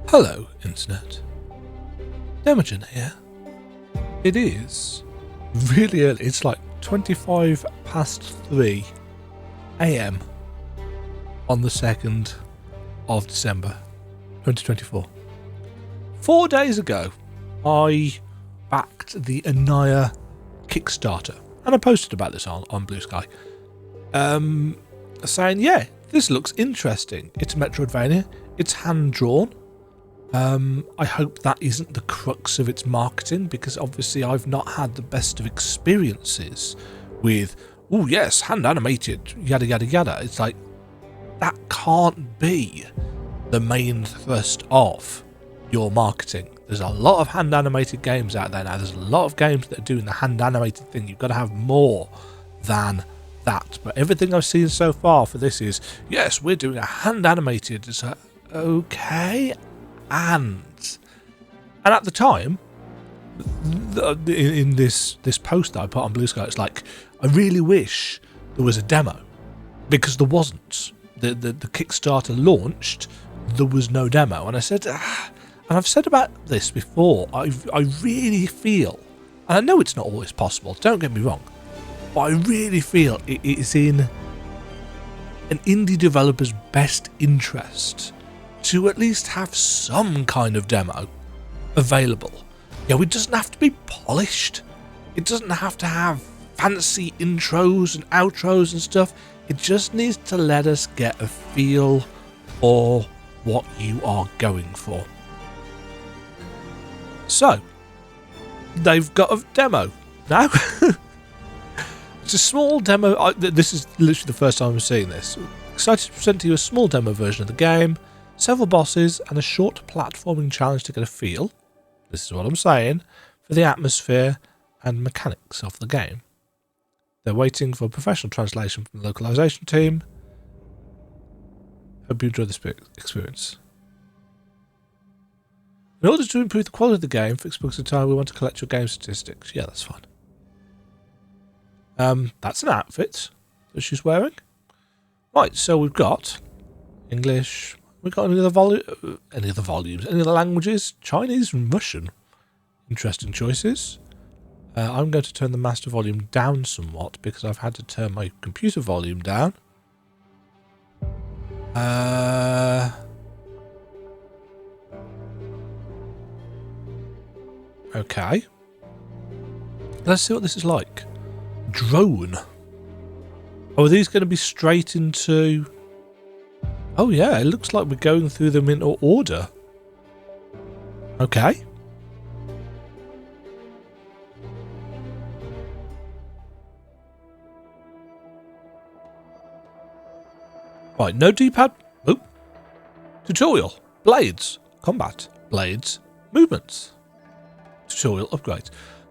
Hello, Internet. Demogen here. It is really early. It's like 25 past 3 AM on the 2nd of December 2024. 4 days ago, I backed the Inayah Kickstarter, and I posted about this on Blue Sky, saying, yeah, this looks interesting. It's Metroidvania, it's hand-drawn. I hope that isn't the crux of its marketing, because obviously I've not had the best of experiences with, oh yes, hand animated, yada yada yada. It's like, that can't be the main thrust of your marketing. There's a lot of hand animated games out there now. There's a lot of games that are doing the hand animated thing. You've got to have more than that. But everything I've seen so far for this is, yes, we're doing a hand animated. It's like, okay. And at the time, in this post that I put on Blue Sky, it's like, I really wish there was a demo, because there wasn't. The Kickstarter launched, there was no demo, and I said, and I've said about this before, I really feel, and I know it's not always possible, don't get me wrong, but I really feel it is in an indie developer's best interest to at least have some kind of demo available. Yeah, it doesn't have to be polished. It doesn't have to have fancy intros and outros and stuff. It just needs to let us get a feel for what you are going for. So, they've got a demo now. It's a small demo. This is literally the first time I'm seeing this. Excited to present to you a small demo version of the game, several bosses, and a short platforming challenge to get a feel, this is what I'm saying, for the atmosphere and mechanics of the game. They're waiting for a professional translation from the localization team. Hope you enjoy this experience. In order to improve the quality of the game, for Xbox and time, we want to collect your game statistics. Yeah, that's fine. That's an outfit that she's wearing. Right, so we've got English. We've got any other volumes, any other languages? Chinese and Russian. Interesting choices. I'm going to turn the master volume down somewhat because I've had to turn my computer volume down. Okay. Let's see what this is like. Drone. Oh, are these going to be straight into... Oh yeah, it looks like we're going through them in order. Okay. Right, no D-pad. Oh. Tutorial. Blades. Combat. Blades. Movements. Tutorial upgrade.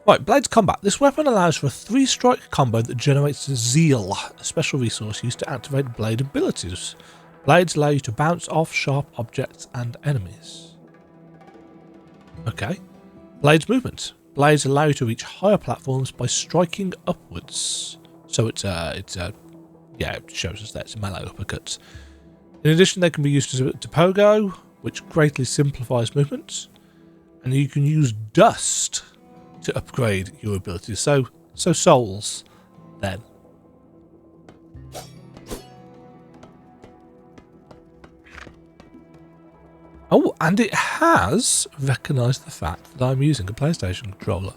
Right, Blades Combat. This weapon allows for a 3-strike combo that generates Zeal, a special resource used to activate blade abilities. Blades allow you to bounce off sharp objects and enemies. Okay. Blades movement. Blades allow you to reach higher platforms by striking upwards. So yeah, it shows us that it's melee uppercuts. In addition, they can be used to pogo, which greatly simplifies movement. And you can use dust to upgrade your abilities. So souls, then. Oh, and it has recognised the fact that I'm using a PlayStation controller.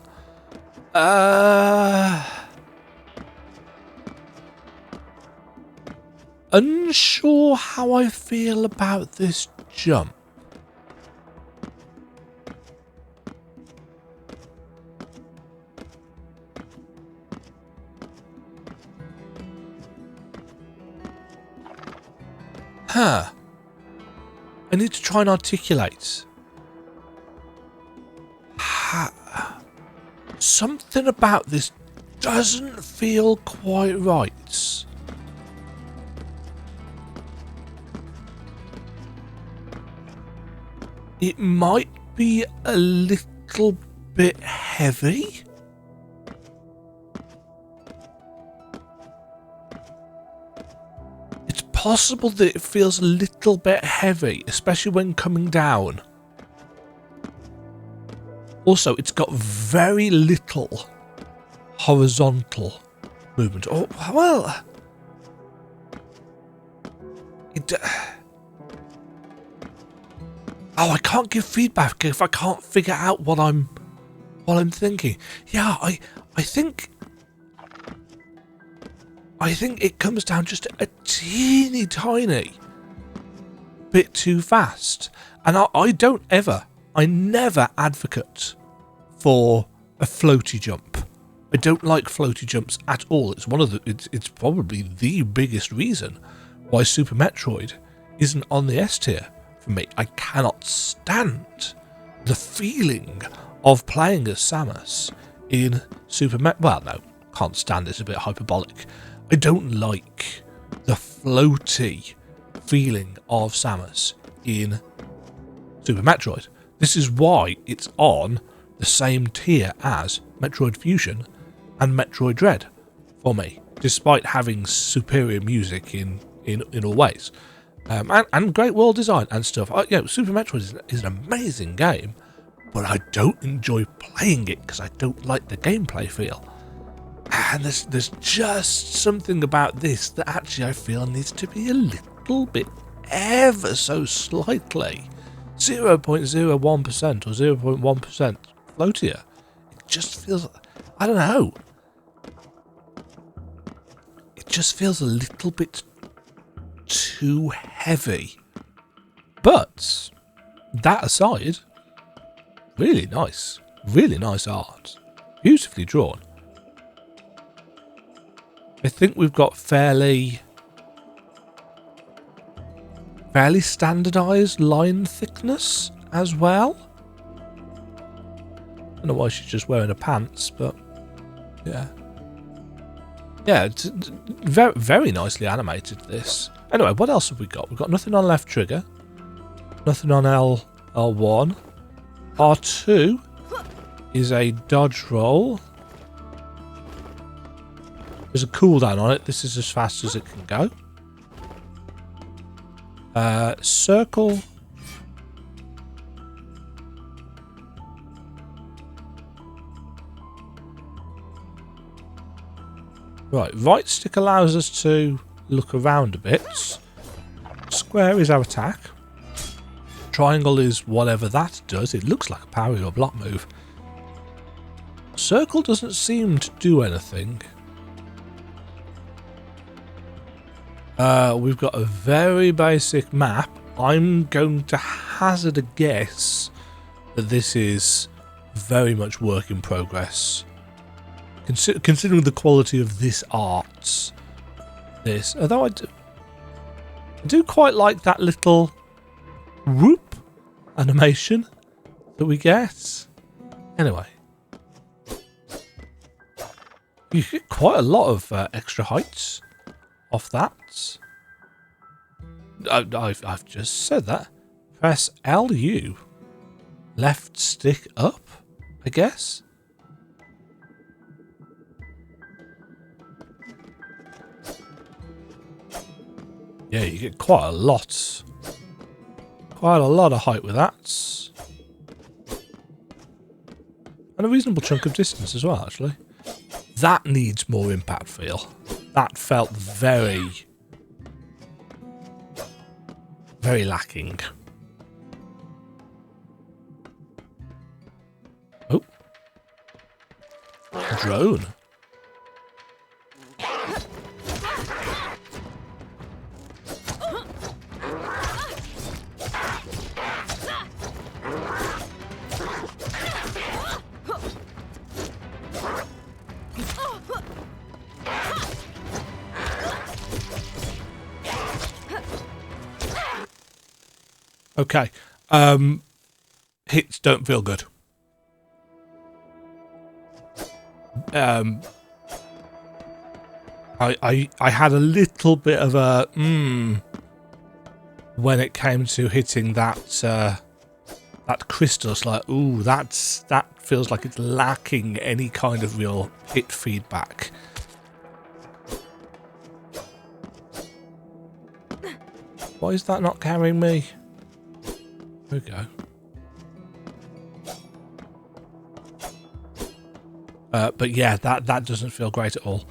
Unsure how I feel about this jump. Huh. I need to try and articulate. Something about this doesn't feel quite right. It might be a little bit heavy. possible that it feels a little bit heavy, especially when coming down. Also, it's got very little horizontal movement. Oh, well, I can't give feedback if I can't figure out what I'm thinking. Yeah, I think it comes down just a teeny tiny bit too fast. And I never advocate for a floaty jump. I don't like floaty jumps at all. It's probably the biggest reason why Super Metroid isn't on the S tier for me. I cannot stand the feeling of playing as Samus in Super Metroid. Well, no, can't stand it's a bit hyperbolic. I don't like the floaty feeling of Samus in Super Metroid. This is why it's on the same tier as Metroid Fusion and Metroid Dread for me, despite having superior music in all ways, and great world design and stuff. Super Metroid is an amazing game, but I don't enjoy playing it because I don't like the gameplay feel. And there's just something about this that actually I feel needs to be a little bit, ever so slightly, 0.01% or 0.1% floatier. It just feels, I don't know. It just feels a little bit too heavy. But that aside, really nice art, beautifully drawn. I think we've got fairly standardized line thickness as well. I don't know why she's just wearing her pants, but yeah, it's very, very nicely animated, this. Anyway, what else have we got? We've got nothing on left trigger, nothing on L1. R2 is a dodge roll. There's a cooldown on it. This is as fast as it can go. Circle. Right stick allows us to look around a bit. Square is our attack. Triangle is whatever that does. It looks like a parry or block move. Circle doesn't seem to do anything. We've got a very basic map. I'm going to hazard a guess that this is very much work in progress. Considering the quality of this art. Although I do quite like that little whoop animation that we get. Anyway. You get quite a lot of extra heights off that. I've just said that. Press LU. Left stick up, I guess. Yeah, you get quite a lot of height with that. And a reasonable chunk of distance as well, actually. That needs more impact feel. That felt very, very lacking. Oh. Drone. Okay. Hits don't feel good. I had a little bit of a when it came to hitting that that crystal. It's like, ooh, that feels like it's lacking any kind of real hit feedback. Why is that not carrying me? There we go. But yeah, that doesn't feel great at all.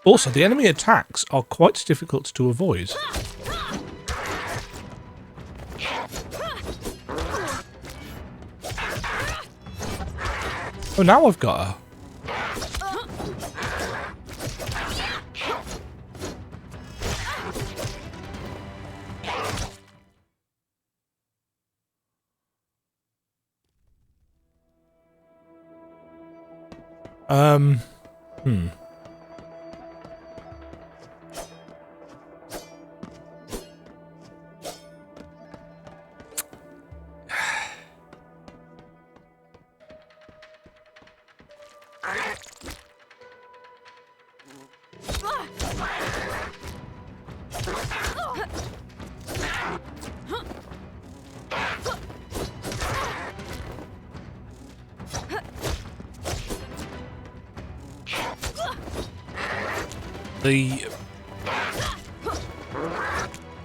Also, the enemy attacks are quite difficult to avoid. Oh, now I've got her.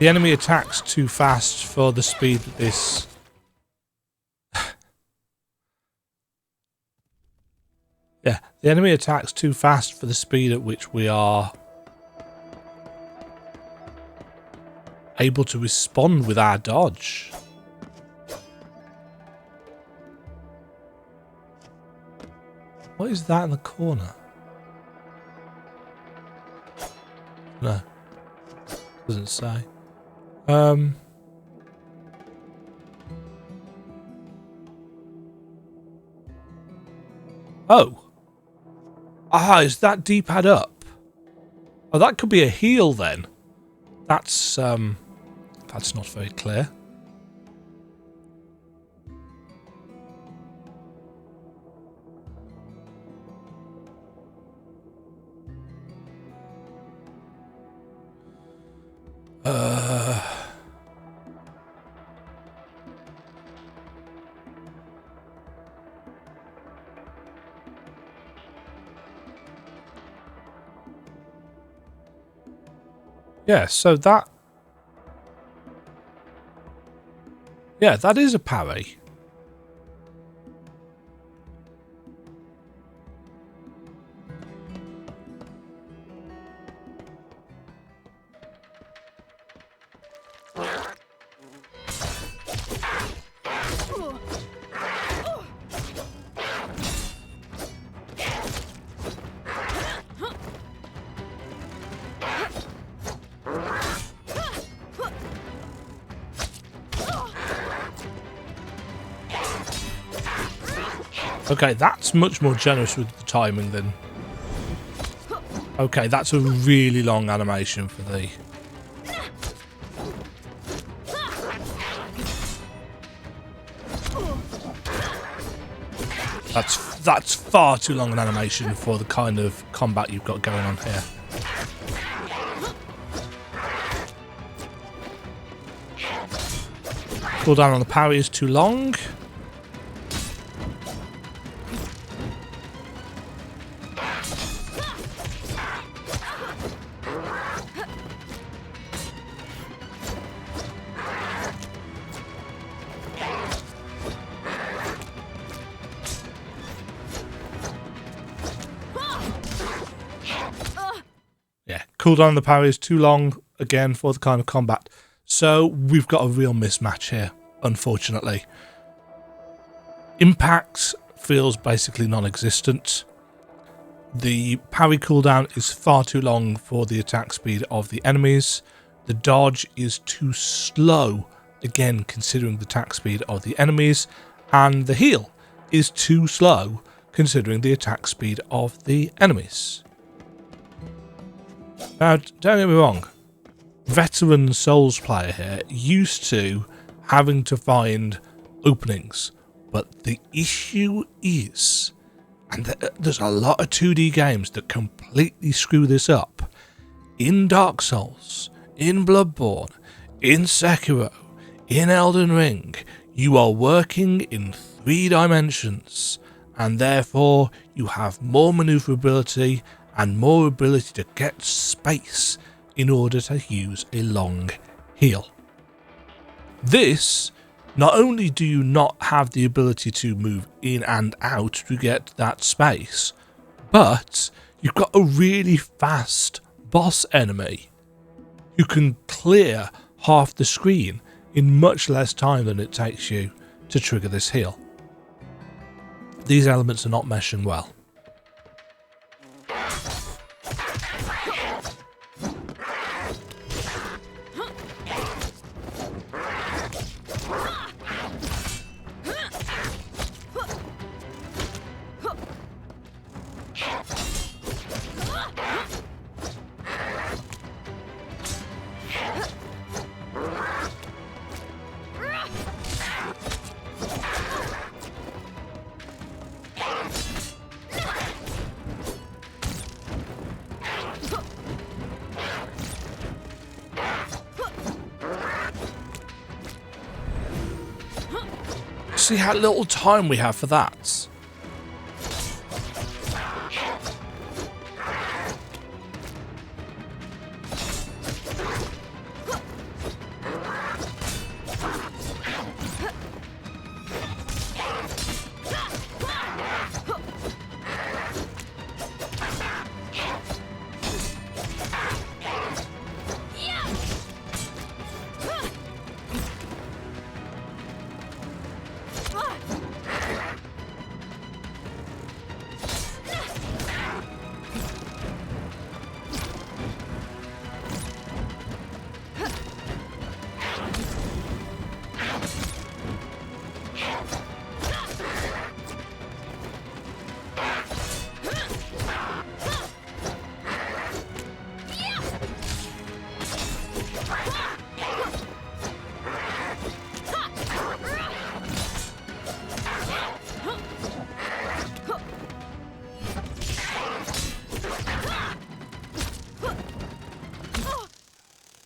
The enemy attacks too fast for the speed that this... yeah, the enemy attacks too fast for the speed at which we are able to respond with our dodge. What is that in the corner? No. Doesn't say. Oh. Ah, is that D-pad up? Oh, that could be a heal then. That's not very clear. Yeah, so that... yeah, that is a parry. Okay, that's much more generous with the timing than... okay, that's a really long animation for the... That's far too long an animation for the kind of combat you've got going on here. Cooldown on the parry is too long. Cooldown on the parry is too long, again, for the kind of combat. So we've got a real mismatch here, unfortunately. Impact feels basically non-existent. The parry cooldown is far too long for the attack speed of the enemies. The dodge is too slow, again, considering the attack speed of the enemies. And the heal is too slow, considering the attack speed of the enemies. Now, don't get me wrong, veteran Souls player here, used to having to find openings, but the issue is, and there's a lot of 2D games that completely screw this up, in Dark Souls, in Bloodborne, in Sekiro, in Elden Ring, you are working in 3 dimensions, and therefore you have more maneuverability and more ability to get space in order to use a long heal. This, not only do you not have the ability to move in and out to get that space, but you've got a really fast boss enemy who can clear half the screen in much less time than it takes you to trigger this heal. These elements are not meshing well. See how little time we have for that.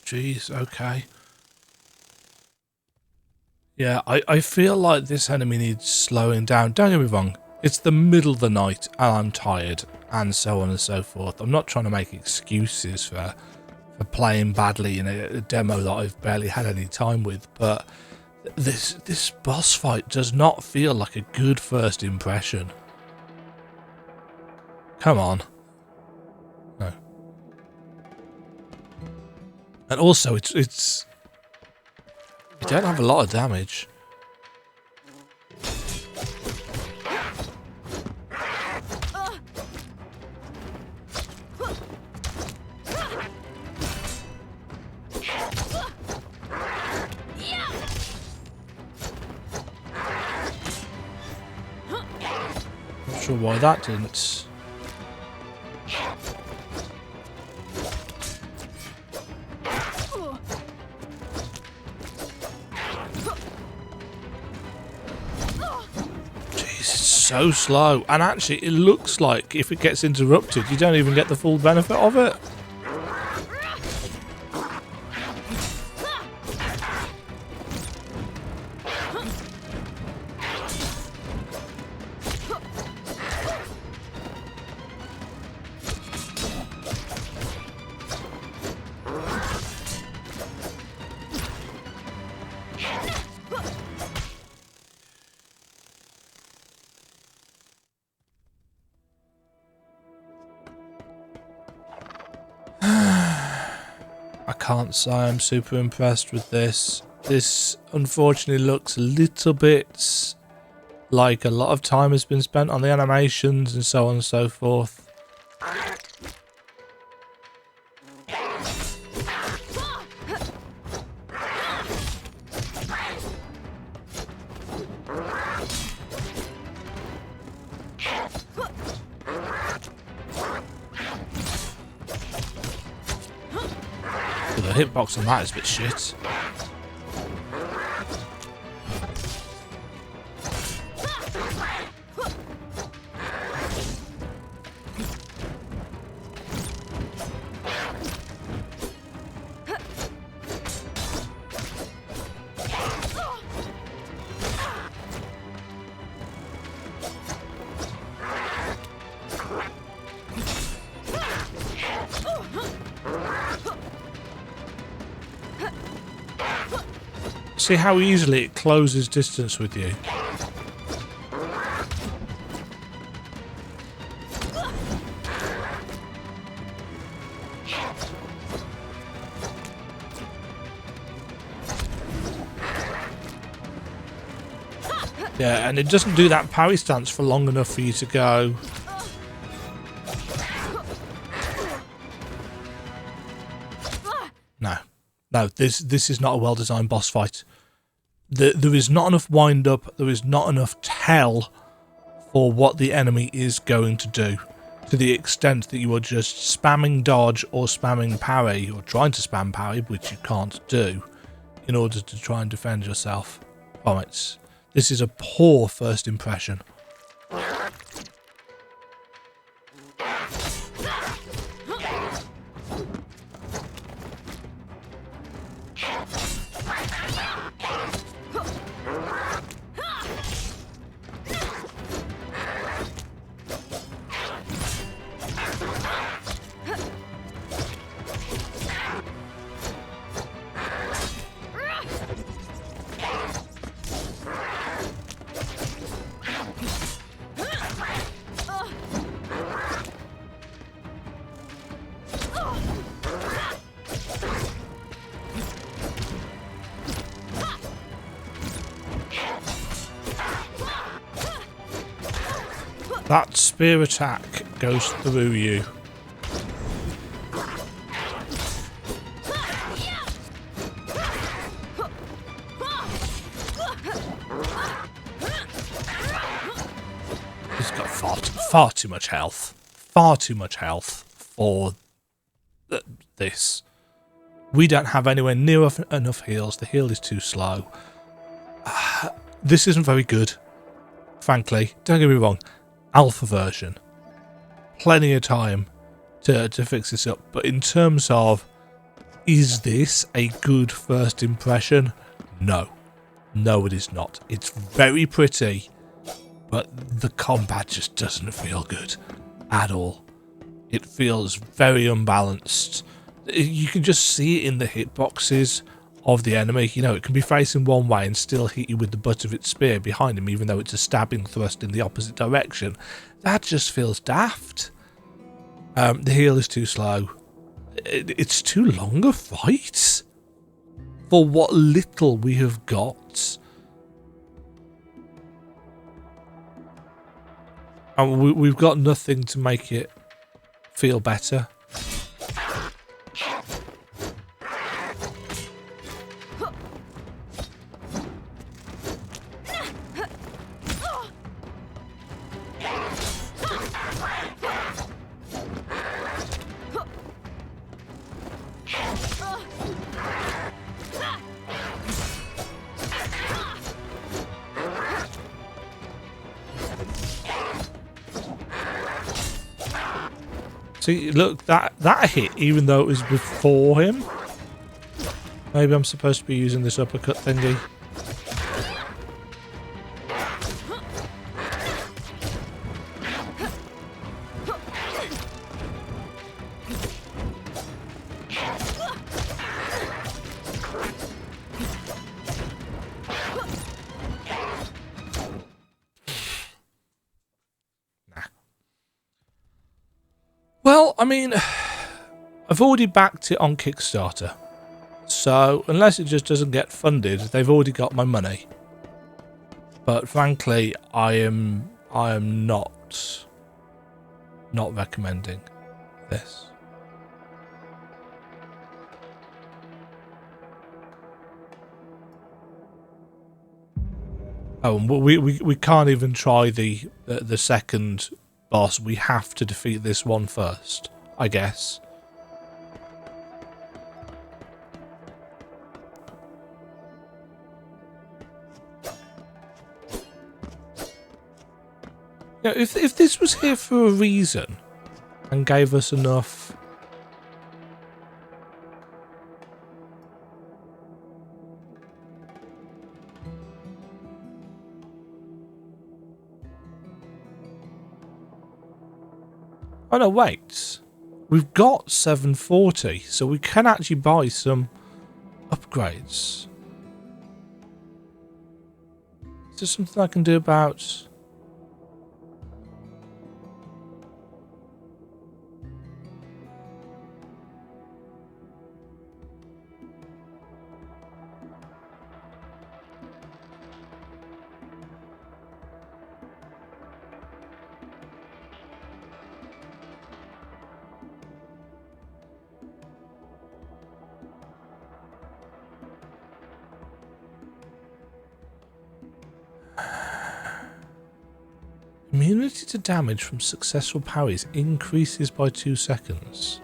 Jeez, okay. Yeah, I feel like this enemy needs slowing down. Don't get me wrong, it's the middle of the night and I'm tired and so on and so forth. I'm not trying to make excuses for playing badly in a demo that I've barely had any time with, but this boss fight does not feel like a good first impression. Come on. No. And also, it's you don't have a lot of damage. Not sure why that didn't. So slow, and actually it looks like if it gets interrupted you don't even get the full benefit of it. I can't say I'm super impressed with this. This unfortunately looks a little bit like a lot of time has been spent on the animations and so on and so forth. The hitbox on that is a bit shit. See how easily it closes distance with you? Yeah, and it doesn't do that parry stance for long enough for you to go. No, this is not a well-designed boss fight. There is not enough wind-up, there is not enough tell for what the enemy is going to do, to the extent that you are just spamming dodge or spamming parry, or trying to spam parry, which you can't do, in order to try and defend yourself from it. This is a poor first impression. That spear attack goes through you. He's got far too much health. Far too much health for this. We don't have anywhere near enough heals. The heal is too slow. This isn't very good, frankly. Don't get me wrong. Alpha version. Plenty of time to fix this up. But in terms of, is this a good first impression? No. No, it is not. It's very pretty, but the combat just doesn't feel good at all. It feels very unbalanced. You can just see it in the hitboxes of the enemy. You know, it can be facing one way and still hit you with the butt of its spear behind him, even though it's a stabbing thrust in the opposite direction. That just feels daft. The heal is too slow. It's too long a fight for what little we have got. And we've got nothing to make it feel better. See, look, that hit, even though it was before him. Maybe I'm supposed to be using this uppercut thingy. Well, I mean, I've already backed it on Kickstarter, so unless it just doesn't get funded, they've already got my money. But frankly, I am not recommending this. Oh, and we can't even try the second boss. We have to defeat this one first, I guess. You know, if this was here for a reason and gave us enough Oh no, wait. We've got 740, so we can actually buy some upgrades. there something I can do about... Immunity to damage from successful parries increases by 2 seconds.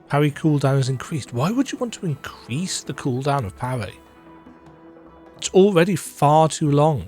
Parry cooldown is increased. Why would you want to increase the cooldown of parry? It's already far too long.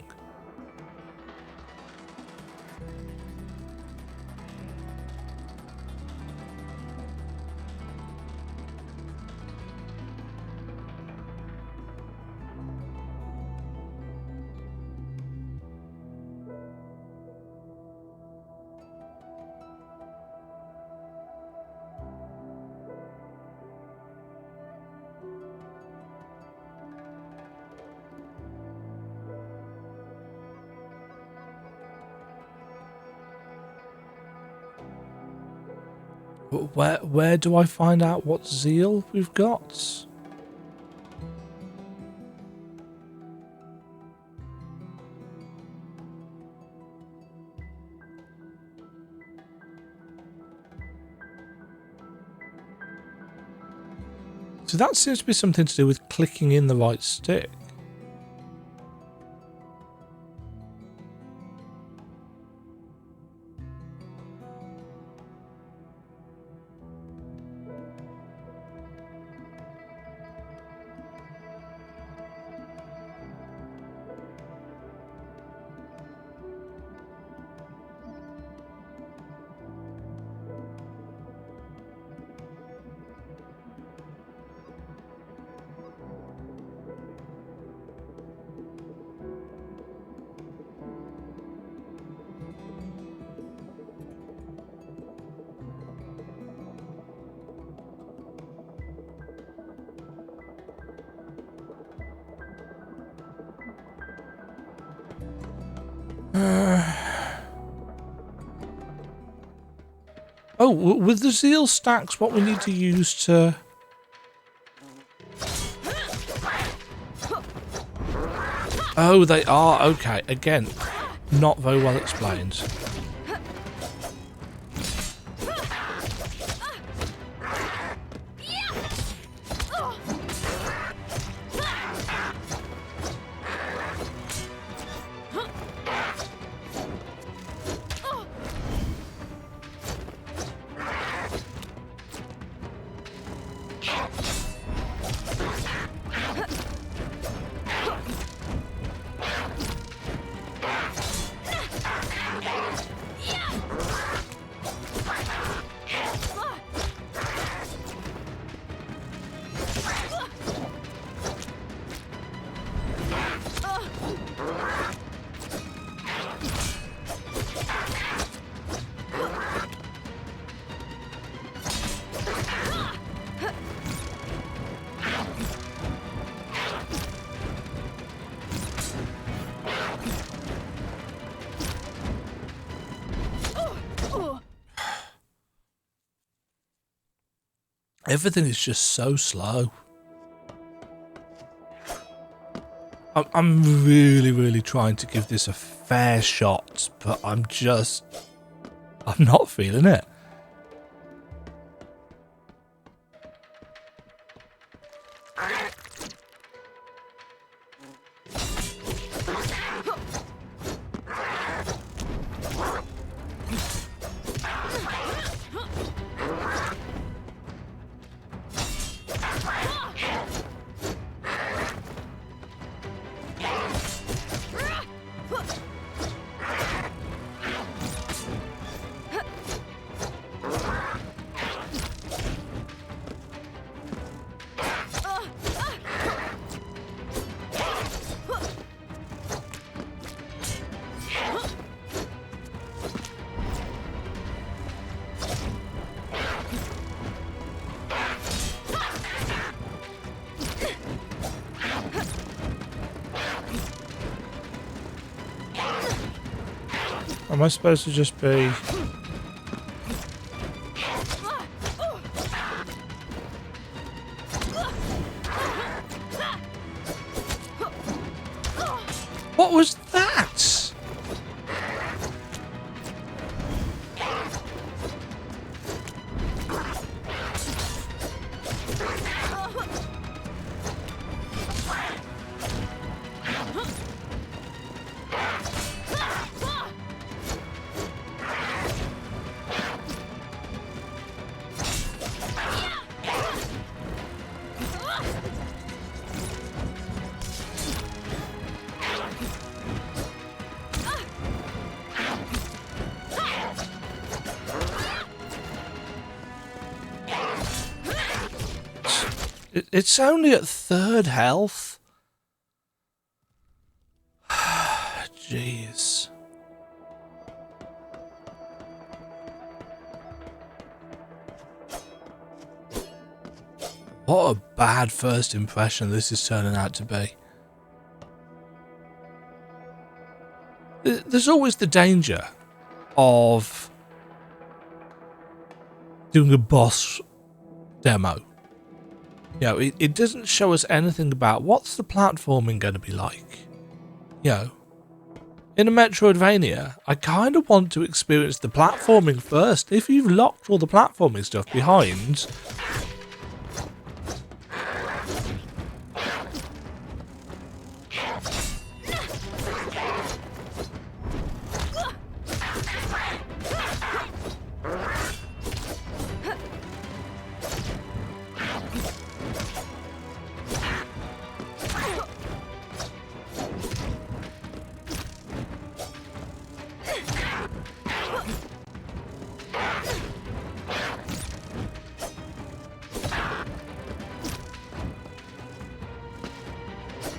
Where do I find out what zeal we've got? So that seems to be something to do with clicking in the right stick. Oh, with the zeal stacks, what we need to use to... Oh, they are. Okay, again, not very well explained. Everything is just so slow. I'm really trying to give this a fair shot, but I'm not feeling it. Am I supposed to just be... What was that? It's only at 3rd health. Jeez. What a bad first impression this is turning out to be. There's always the danger of doing a boss demo. You know, it doesn't show us anything about what's the platforming going to be like. You know, in a Metroidvania, I kind of want to experience the platforming first. If you've locked all the platforming stuff behind...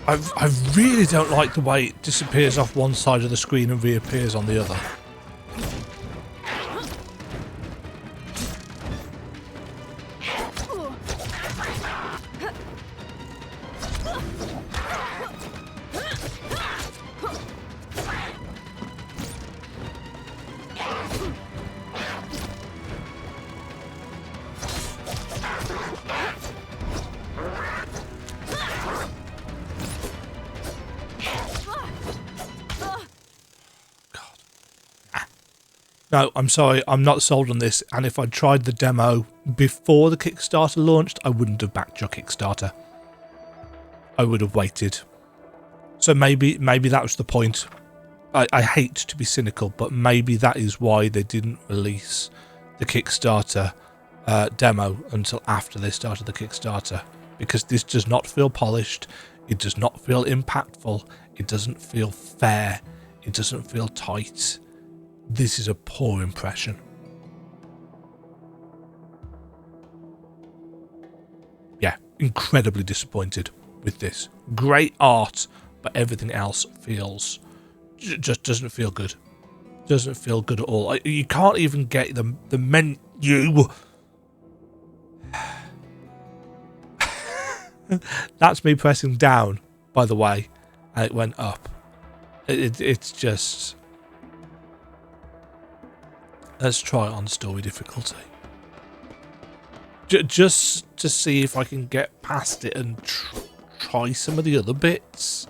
I really don't like the way it disappears off one side of the screen and reappears on the other. No, I'm sorry, I'm not sold on this, and if I'd tried the demo before the Kickstarter launched, I wouldn't have backed your Kickstarter. I would have waited. So maybe that was the point. I hate to be cynical, but maybe that is why they didn't release the Kickstarter demo until after they started the Kickstarter. Because this does not feel polished, it does not feel impactful, it doesn't feel fair, it doesn't feel tight. This is a poor impression. Yeah, incredibly disappointed with this. Great art, but everything else feels... just doesn't feel good. Doesn't feel good at all. You can't even get the menu. That's me pressing down, by the way, and it went up. It's just... Let's try it on story difficulty. Just to see if I can get past it and try some of the other bits.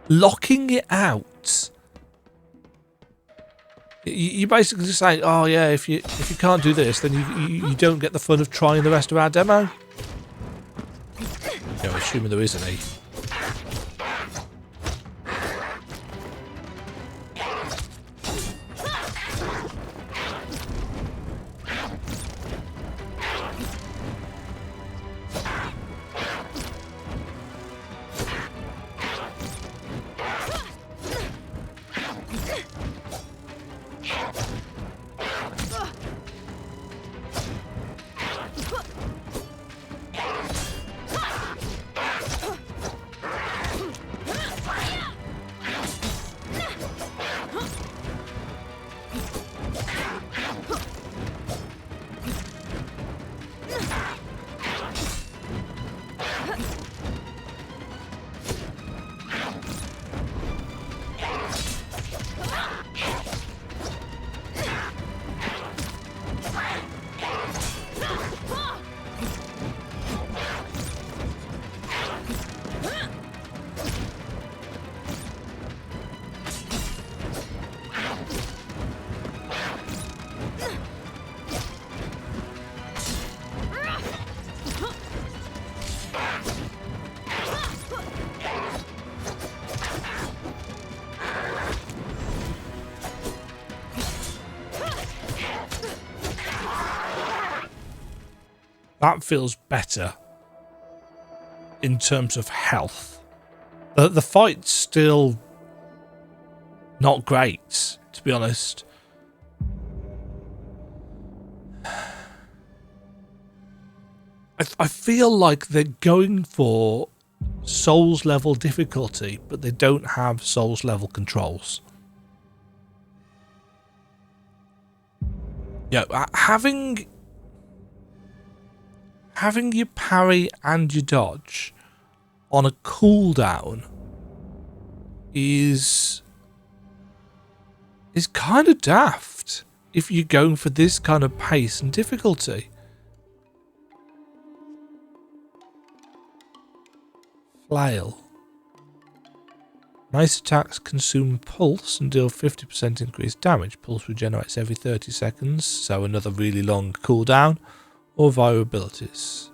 Locking it out. You're basically saying, oh yeah, if you can't do this, then you don't get the fun of trying the rest of our demo. Yeah, I'm assuming there is an E. that feels better in terms of health. The fight's still not great, to be honest. I feel like they're going for Souls level difficulty, but they don't have Souls level controls. Yeah, having your parry and your dodge on a cooldown is kind of daft if you're going for this kind of pace and difficulty. Flail. Nice attacks consume pulse and deal 50% increased damage. Pulse regenerates every 30 seconds, so another really long cooldown, or via abilities.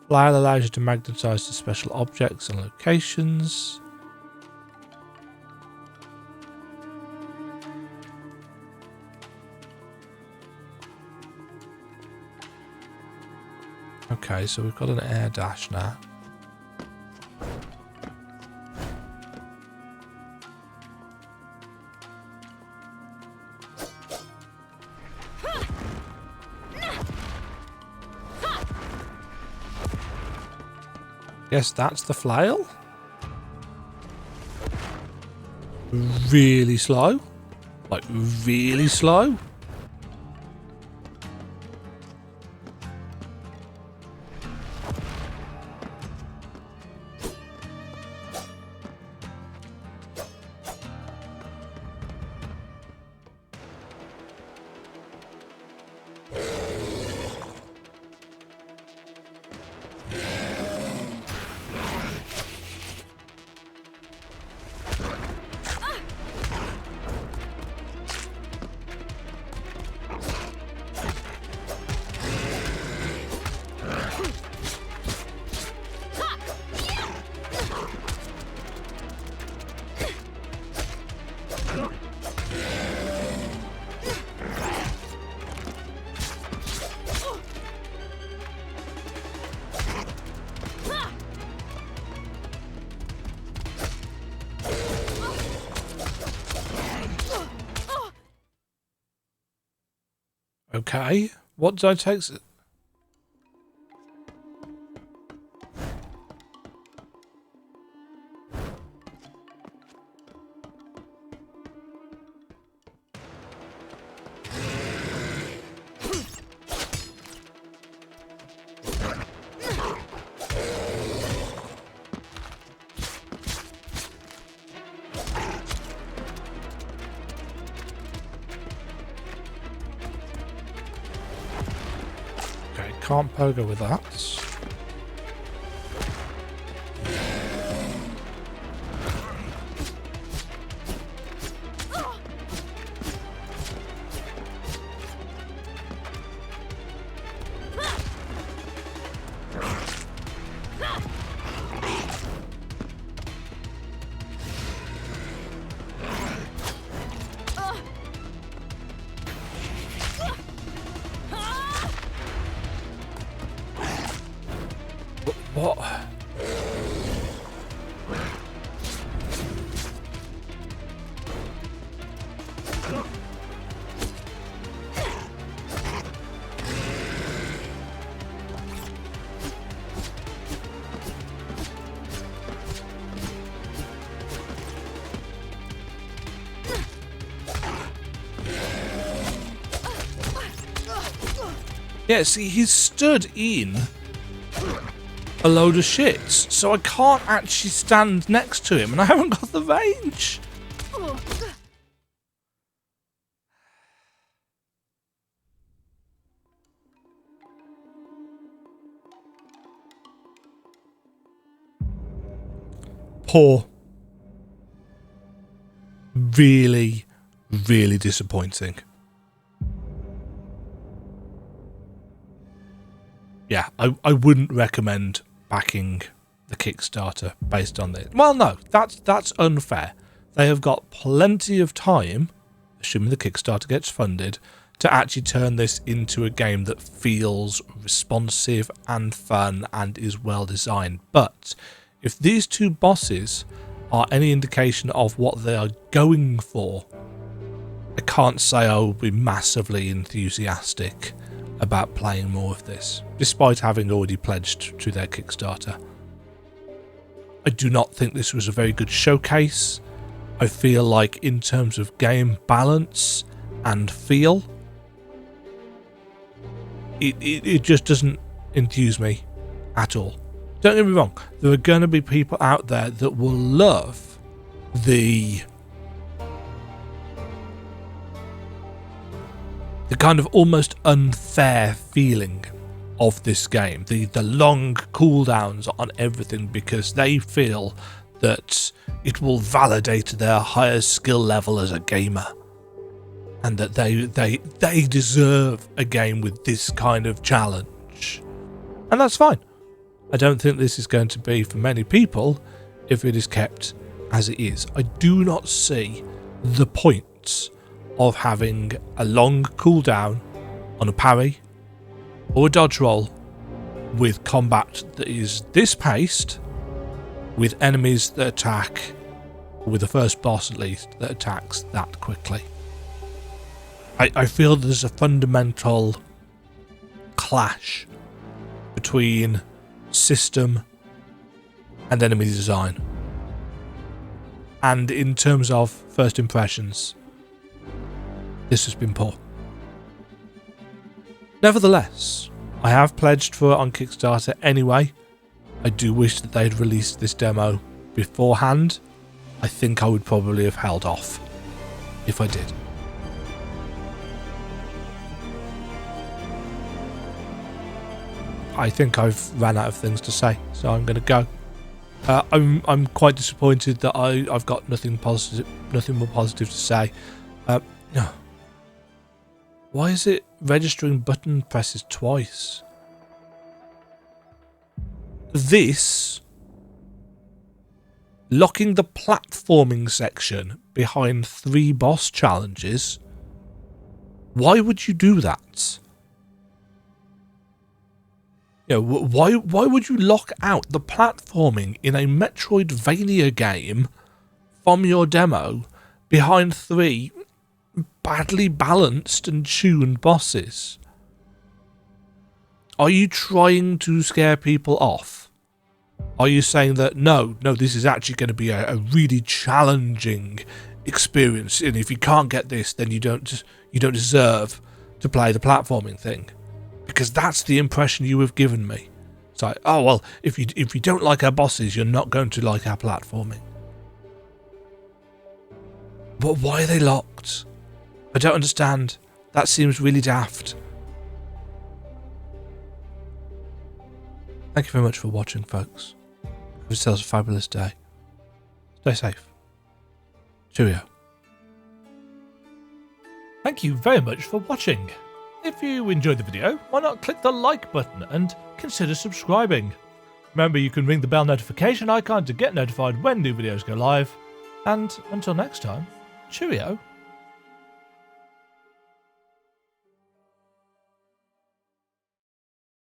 Flail allows you to magnetize to special objects and locations. Okay, so we've got an air dash now. Guess that's the flail. Really slow. Like, really slow. Okay, what did I take? Can't pogo with that. What? Yeah, see, he's stood in a load of shits, so I can't actually stand next to him, and I haven't got the range. Poor. Really, really disappointing. Yeah, I wouldn't recommend backing the Kickstarter based on this. Well, no, that's unfair. They have got plenty of time, assuming the Kickstarter gets funded, to actually turn this into a game that feels responsive and fun and is well designed. But if these two bosses are any indication of what they are going for, I can't say I will be massively enthusiastic about playing more of this, despite having already pledged to their Kickstarter. I do not think this was a very good showcase. I feel like in terms of game balance and feel, it just doesn't enthuse me at all. Don't get me wrong, there are going to be people out there that will love the kind of almost unfair feeling of this game, the long cooldowns on everything, because they feel that it will validate their higher skill level as a gamer, and that they deserve a game with this kind of challenge. And that's fine. I don't think this is going to be for many people if it is kept as it is. I do not see the point of having a long cooldown on a parry or a dodge roll with combat that is this paced, with enemies that attack, with the first boss at least, that attacks that quickly. I feel there's a fundamental clash between system and enemy design. And in terms of first impressions, this has been poor. Nevertheless, I have pledged for it on Kickstarter anyway. I do wish that they'd released this demo beforehand. I think I would probably have held off if I did. I think I've ran out of things to say, so I'm going to go. I'm quite disappointed that I've got nothing more positive to say. Why is it registering button presses twice? This locking the platforming section behind 3 boss challenges. Why would you do that? You know, why would you lock out the platforming in a Metroidvania game from your demo behind 3 badly balanced and tuned bosses? Are you trying to scare people off? Are you saying that no, this is actually going to be a really challenging experience, and if you can't get this, then you don't deserve to play the platforming thing? Because that's the impression you have given me. It's like, oh well, if you don't like our bosses, you're not going to like our platforming. But why are they locked? I don't understand. That seems really daft. Thank you very much for watching, folks. Have yourselves a fabulous day. Stay safe. Cheerio. Thank you very much for watching. If you enjoyed the video, why not click the like button and consider subscribing. Remember, you can ring the bell notification icon to get notified when new videos go live. And until next time, cheerio.